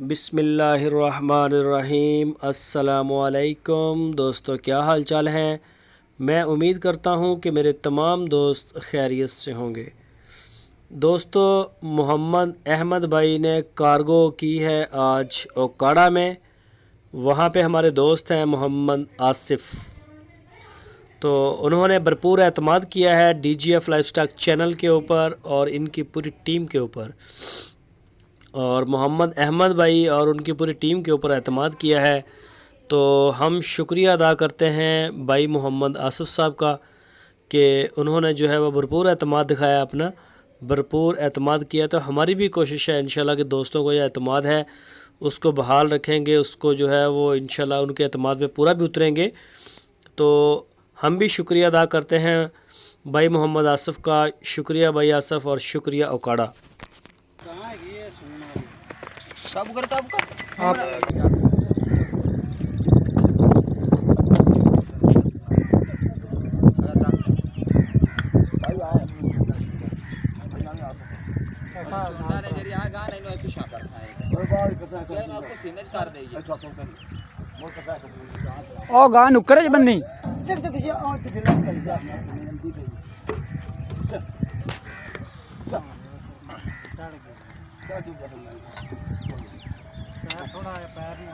बिस्मिल्लाहिर्रहमानिर्रहीम। अस्सलामुअलैकुम दोस्तों, क्या हाल चाल हैं। मैं उम्मीद करता हूं कि मेरे तमाम दोस्त खैरियत से होंगे। दोस्तों, मोहम्मद अहमद भाई ने कार्गो की है आज ओकाड़ा में। वहां पे हमारे दोस्त हैं मोहम्मद आसिफ, तो उन्होंने भरपूर एतमाद किया है DGF लाइफस्टाइल चैनल के ऊपर और इनकी पूरी टीम के ऊपर, और मोहम्मद अहमद भाई और उनकी पूरी टीम के ऊपर एतमाद किया है। तो हम शुक्रिया अदा करते हैं भाई मोहम्मद आसिफ साहब का कि उन्होंने जो है वह भरपूर एतमाद दिखाया, अपना भरपूर एतमाद किया। तो हमारी भी कोशिश है इंशाल्लाह कि दोस्तों को यह एतमाद है उसको बहाल रखेंगे, उसको जो है वो इंशाल्लाह उनके एतमाद पे पूरा भी उतरेंगे। तो हम भी शुक्रिया अदा करते हैं भाई मोहम्मद आसिफ का। शुक्रिया भाई आसिफ और शुक्रिया ओकाड़ा। सब करता आपका ओ गान उकरे बन्नी थोड़ा पैर नहीं